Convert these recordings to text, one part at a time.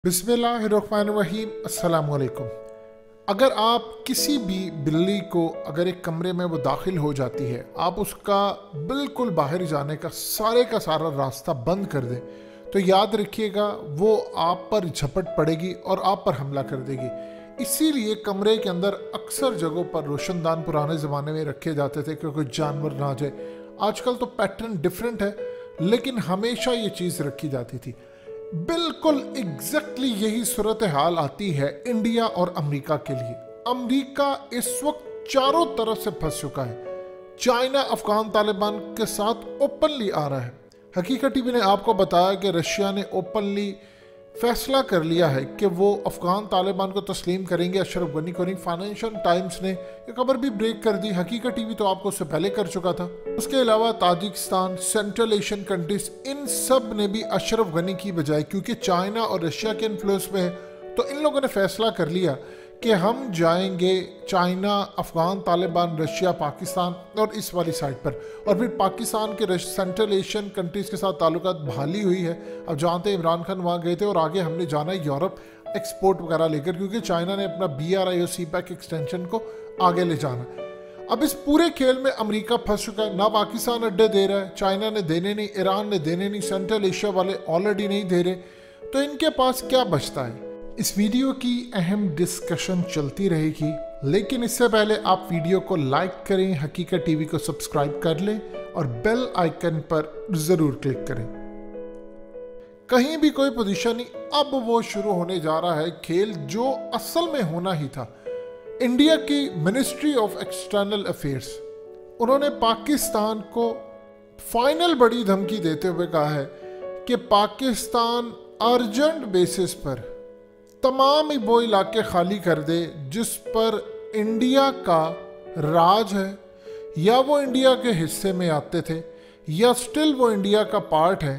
बिस्मिल्लाहिर्रहमानिर्रहीम। अस्सलाम वालेकुम। अगर आप किसी भी बिल्ली को अगर एक कमरे में वो दाखिल हो जाती है, आप उसका बिल्कुल बाहर जाने का सारा रास्ता बंद कर दें, तो याद रखिएगा वो आप पर झपट पड़ेगी और आप पर हमला कर देगी। इसीलिए कमरे के अंदर अक्सर जगहों पर रोशनदान पुराने ज़माने में रखे जाते थे कि कोई जानवर ना आ जाए। आजकल तो पैटर्न डिफरेंट है, लेकिन हमेशा ये चीज़ रखी जाती थी। बिल्कुल एग्जैक्टली यही सूरत हाल आती है इंडिया और अमेरिका के लिए। अमेरिका इस वक्त चारों तरफ से फंस चुका है। चाइना अफगान तालिबान के साथ ओपनली आ रहा है। हकीकत टीवी ने आपको बताया कि रशिया ने ओपनली फैसला कर लिया है कि वो अफगान तालिबान को तस्लीम करेंगे अशरफ गनी को नहीं। फाइनेंशियल टाइम्स ने ये खबर भी ब्रेक कर दी। हकीकत टीवी तो आपको उससे पहले कर चुका था। उसके अलावा ताजिकिस्तान, सेंट्रल एशियन कंट्रीज, इन सब ने भी अशरफ गनी की बजाय, क्योंकि चाइना और रशिया के इन्फ्लुएंस में है, तो इन लोगों ने फैसला कर लिया कि हम जाएंगे चाइना, अफगान तालिबान, रशिया, पाकिस्तान और इस वाली साइड पर। और फिर पाकिस्तान के सेंट्रल एशियन कंट्रीज़ के साथ ताल्लुकात बहाली हुई है। अब जानते हैं इमरान खान वहाँ गए थे और आगे हमने जाना है यूरोप एक्सपोर्ट वगैरह लेकर, क्योंकि चाइना ने अपना BRI और CPEC एक्सटेंशन को आगे ले जाना। अब इस पूरे खेल में अमेरिका फंस चुका है। ना पाकिस्तान अड्डे दे रहा है, चाइना ने देने नहीं, ईरान ने देने नहीं, सेंट्रल एशिया वाले ऑलरेडी नहीं दे रहे, तो इनके पास क्या बचता है। इस वीडियो की अहम डिस्कशन चलती रहेगी, लेकिन इससे पहले आप वीडियो को लाइक करें, हकीकत टीवी को सब्सक्राइब कर लें और बेल आइकन पर ज़रूर क्लिक करें। कहीं भी कोई पोजीशन नहीं, अब वो शुरू होने जा रहा है खेल जो असल में होना ही था। इंडिया की मिनिस्ट्री ऑफ एक्सटर्नल अफेयर्स, उन्होंने पाकिस्तान को फाइनल बड़ी धमकी देते हुए कहा है कि पाकिस्तान अर्जेंट बेसिस पर तमाम ही वो इलाके खाली कर दे जिस पर इंडिया का राज है, या वो इंडिया के हिस्से में आते थे, या स्टिल वो इंडिया का पार्ट है।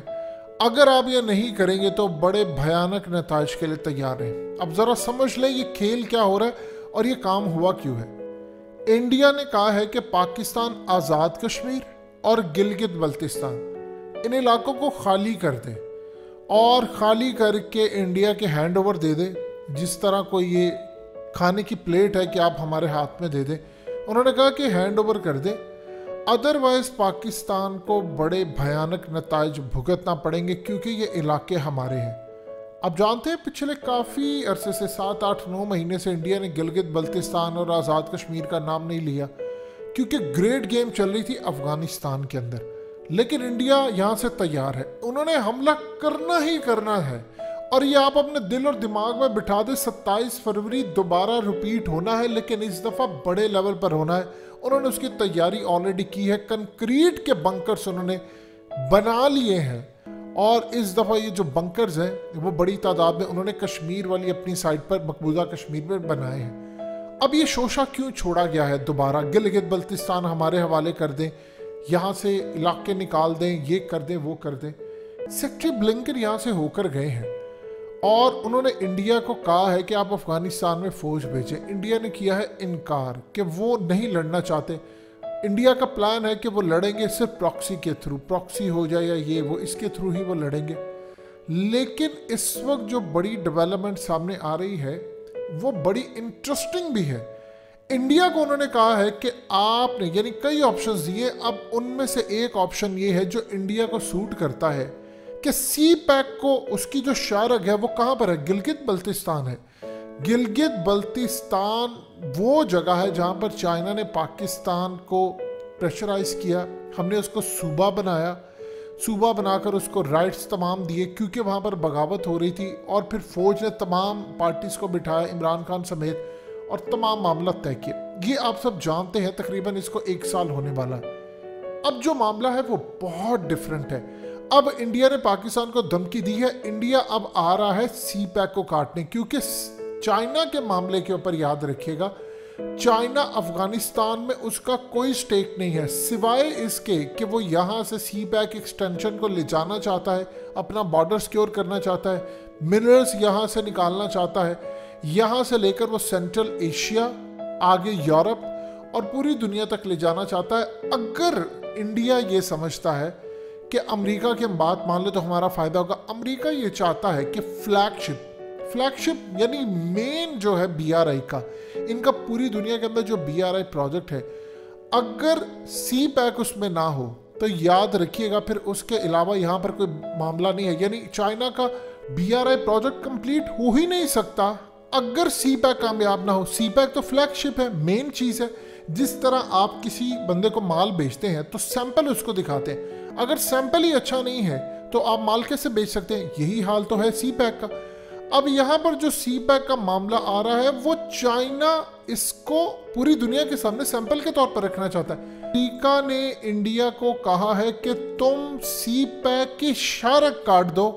अगर आप ये नहीं करेंगे तो बड़े भयानक नताइज के लिए तैयार हैं। अब ज़रा समझ लें ये खेल क्या हो रहा है और ये काम हुआ क्यों है। इंडिया ने कहा है कि पाकिस्तान आज़ाद कश्मीर और गिलगित बल्तिस्तान, इन इलाकों को खाली कर दे और खाली करके इंडिया के हैंड ओवर दे दे, जिस तरह कोई ये खाने की प्लेट है कि आप हमारे हाथ में दे दें। उन्होंने कहा कि हैंड ओवर कर दे, अदरवाइज पाकिस्तान को बड़े भयानक नताइज भुगतना पड़ेंगे, क्योंकि ये इलाके हमारे हैं। अब जानते हैं पिछले काफ़ी अरसे से 7, 8, 9 महीने से इंडिया ने गिलगित बल्तिस्तान और आज़ाद कश्मीर का नाम नहीं लिया, क्योंकि ग्रेट गेम चल रही थी अफगानिस्तान के अंदर। लेकिन इंडिया यहाँ से तैयार है, उन्होंने हमला करना ही करना है। और ये आप अपने दिल और दिमाग में बिठा दे, 27 फरवरी दोबारा रिपीट होना है, लेकिन इस दफ़ा बड़े लेवल पर होना है। उन्होंने उसकी तैयारी ऑलरेडी की है। कंक्रीट के बंकर्स उन्होंने बना लिए हैं, और इस दफ़ा ये जो बंकर्स हैं वो बड़ी तादाद में उन्होंने कश्मीर वाली अपनी साइड पर, मकबूजा कश्मीर में बनाए हैं। अब ये शोशा क्यों छोड़ा गया है दोबारा, गिलगित बल्तिस्तान हमारे हवाले कर दें, यहाँ से इलाके निकाल दें, ये कर दें, वो कर दें। सेक्रेटरी ब्लिंकन यहाँ से होकर गए हैं और उन्होंने इंडिया को कहा है कि आप अफगानिस्तान में फ़ौज भेजें। इंडिया ने किया है इनकार कि वो नहीं लड़ना चाहते। इंडिया का प्लान है कि वो लड़ेंगे सिर्फ प्रॉक्सी के थ्रू, प्रॉक्सी हो जाए या ये वो, इसके थ्रू ही वो लड़ेंगे। लेकिन इस वक्त जो बड़ी डेवलपमेंट सामने आ रही है वो बड़ी इंटरेस्टिंग भी है। इंडिया को उन्होंने कहा है कि आपने, यानी कई ऑप्शंस दिए, अब उनमें से एक ऑप्शन ये है जो इंडिया को सूट करता है कि CPEC को, उसकी जो शारग है वो कहाँ पर है, गिलगित बल्तिस्तान है। गिलगित बल्तिस्तान वो जगह है जहाँ पर चाइना ने पाकिस्तान को प्रेशराइज किया, हमने उसको सूबा बनाया, सूबा बनाकर उसको राइट्स तमाम दिए, क्योंकि वहाँ पर बगावत हो रही थी। और फिर फौज ने तमाम पार्टीज को बिठाया, इमरान खान समेत, और तमाम मामला तय किए। ये आप सब जानते हैं, तकरीबन इसको 1 साल होने वाला है। अब जो मामला है वो बहुत डिफरेंट है। अब इंडिया ने पाकिस्तान को धमकी दी है, इंडिया अब आ रहा है CPEC को काटने, क्योंकि चाइना के मामले के ऊपर याद रखिएगा, चाइना अफगानिस्तान में उसका कोई स्टेक नहीं है, सिवाय इसके कि वो यहाँ से CPEC एक्सटेंशन को ले जाना चाहता है, अपना बॉर्डर सिक्योर करना चाहता है, मिनरल्स यहाँ से निकालना चाहता है, यहाँ से लेकर वो सेंट्रल एशिया, आगे यूरोप और पूरी दुनिया तक ले जाना चाहता है। अगर इंडिया ये समझता है कि अमेरिका की हम बात मान ले तो हमारा फ़ायदा होगा, अमेरिका ये चाहता है कि फ्लैगशिप यानी मेन जो है BRI का, इनका पूरी दुनिया के अंदर जो BRI प्रोजेक्ट है, अगर CPEC उसमें ना हो तो याद रखिएगा फिर उसके अलावा यहाँ पर कोई मामला नहीं है। यानी चाइना का BRI प्रोजेक्ट कंप्लीट हो ही नहीं सकता अगर CPEC कामयाब ना हो। CPEC तो फ्लैगशिप है, मेन चीज़ है। जिस तरह आप किसी बंदे को माल बेचते हैं तो सैंपल उसको दिखाते हैं, अगर सैंपल ही अच्छा नहीं है तो आप माल कैसे बेच सकते हैं? यही हाल तो है CPEC का। अब यहाँ पर जो CPEC का मामला आ रहा है वो चाइना इसको पूरी दुनिया के सामने सैंपल के तौर पर रखना चाहता है। अमेरिका ने इंडिया को कहा है कि तुम CPEC की शर्त काट दो,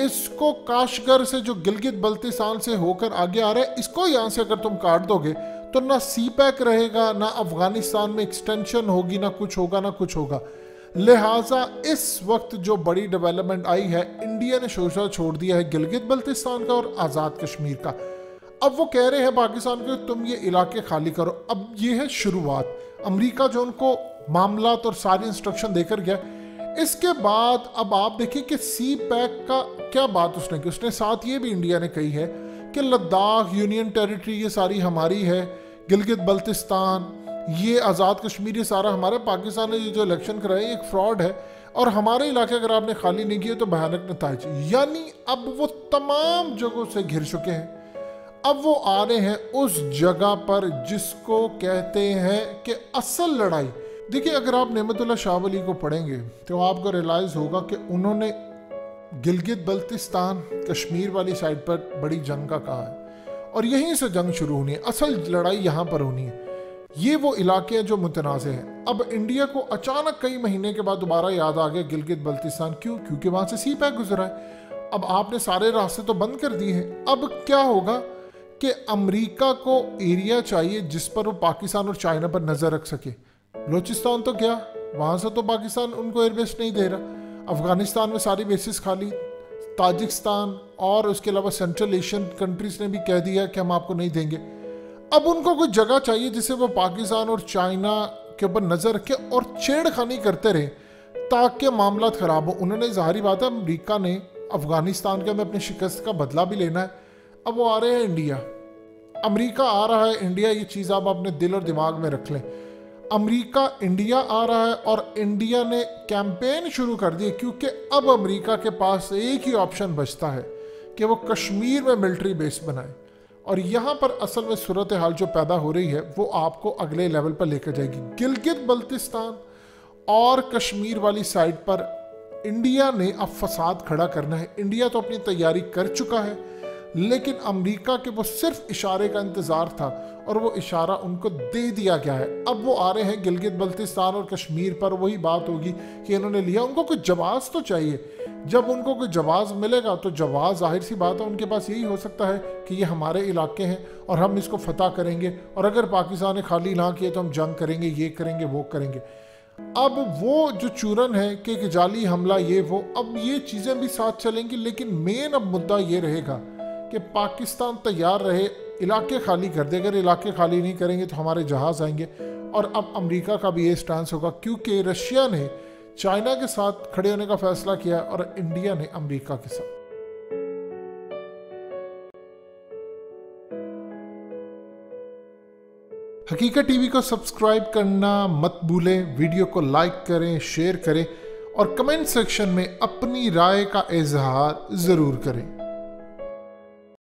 इसको काशगर से जो गिलगित बल्तिस्तान से होकर आगे आ रहा है, इसको यहाँ से अगर तुम काट दोगे तो ना CPEC रहेगा, ना अफगानिस्तान में एक्सटेंशन होगी, ना कुछ होगा ना कुछ होगा। लिहाजा इस वक्त जो बड़ी डेवलपमेंट आई है, इंडिया ने शोशा छोड़ दिया है गिलगित बल्तिस्तान का और आज़ाद कश्मीर का। अब वो कह रहे हैं पाकिस्तान को तुम ये इलाके खाली करो। अब ये है शुरुआत। अमेरिका जो उनको मामला और सारी इंस्ट्रक्शन देकर गया, इसके बाद अब आप देखिए कि CPEC का क्या बात उसने की। उसने साथ ये भी इंडिया ने कही है कि लद्दाख यूनियन टेरिटरी ये सारी हमारी है, गिलगित बल्तिस्तान ये आज़ाद कश्मीर ये सारा हमारा। पाकिस्तान ने ये जो इलेक्शन कराए एक फ्रॉड है और हमारे इलाके अगर आपने खाली नहीं किए तो भयानक नताइज। यानी अब वो तमाम जगहों से घिर चुके हैं। अब वो आ रहे हैं उस जगह पर जिसको कहते हैं कि असल लड़ाई। देखिए अगर आप नेमतुल्लाह शाह वली को पढ़ेंगे तो आपको रियलाइज होगा कि उन्होंने गिलगित बल्तिस्तान कश्मीर वाली साइड पर बड़ी जंग का कहा है और यहीं से जंग शुरू होनी है, असल लड़ाई यहाँ पर होनी है। ये वो इलाके हैं जो मुतनाज़ हैं। अब इंडिया को अचानक कई महीने के बाद दोबारा याद आ गया गिलगित बल्तिस्तान, क्यों? क्योंकि वहाँ से CPEC गुजरा है। अब आपने सारे रास्ते तो बंद कर दिए हैं। अब क्या होगा कि अमेरिका को एरिया चाहिए जिस पर वो पाकिस्तान और चाइना पर नज़र रख सके। बलूचिस्तान तो क्या, वहाँ से तो पाकिस्तान उनको एयरबेस नहीं दे रहा। अफगानिस्तान में सारी बेसिस खाली, ताजिकिस्तान और उसके अलावा सेंट्रल एशियन कंट्रीज ने भी कह दिया कि हम आपको नहीं देंगे। अब उनको कोई जगह चाहिए जिसे वो पाकिस्तान और चाइना के ऊपर नज़र रखे और छेड़खानी करते रहे ताकि मामला ख़राब हो। उन्होंने ज़ाहिरी बात है अमेरिका ने अफगानिस्तान के में अपनी शिकस्त का बदला भी लेना है। अब वो आ रहे हैं इंडिया, अमेरिका आ रहा है इंडिया, ये चीज़ आप अपने दिल और दिमाग में रख लें। अमेरिका इंडिया आ रहा है और इंडिया ने कैंपेन शुरू कर दी क्योंकि अब अमेरिका के पास एक ही ऑप्शन बचता है कि वो कश्मीर में मिलिट्री बेस बनाए। और यहाँ पर असल में सूरत हाल जो पैदा हो रही है वो आपको अगले लेवल पर लेकर जाएगी। गिलगित बल्तिस्तान और कश्मीर वाली साइड पर इंडिया ने अब फसाद खड़ा करना है। इंडिया तो अपनी तैयारी कर चुका है, लेकिन अमेरिका के वो सिर्फ इशारे का इंतज़ार था और वो इशारा उनको दे दिया गया है। अब वो आ रहे हैं गिलगित बल्तिस्तान और कश्मीर पर। वही बात होगी कि इन्होंने लिया, उनको कोई जवाब तो चाहिए। जब उनको कोई जवाब मिलेगा तो जवाब जाहिर सी बात है उनके पास यही हो सकता है कि ये हमारे इलाके हैं और हम इसको फतह करेंगे, और अगर पाकिस्तान ने खाली ना किए तो हम जंग करेंगे, ये करेंगे वो करेंगे। अब वो जो चूरन है कि जाली हमला ये वो, अब ये चीज़ें भी साथ चलेंगी। लेकिन मेन अब मुद्दा ये रहेगा कि पाकिस्तान तैयार रहे इलाके खाली कर दे। अगर इलाके खाली नहीं करेंगे तो हमारे जहाज़ आएंगे। और अब अमेरिका का भी ये स्टांस होगा क्योंकि रशिया ने चाइना के साथ खड़े होने का फैसला किया और इंडिया ने अमेरिका के साथ। हकीकत टीवी को सब्सक्राइब करना मत भूलें, वीडियो को लाइक करें, शेयर करें और कमेंट सेक्शन में अपनी राय का इजहार ज़रूर करें।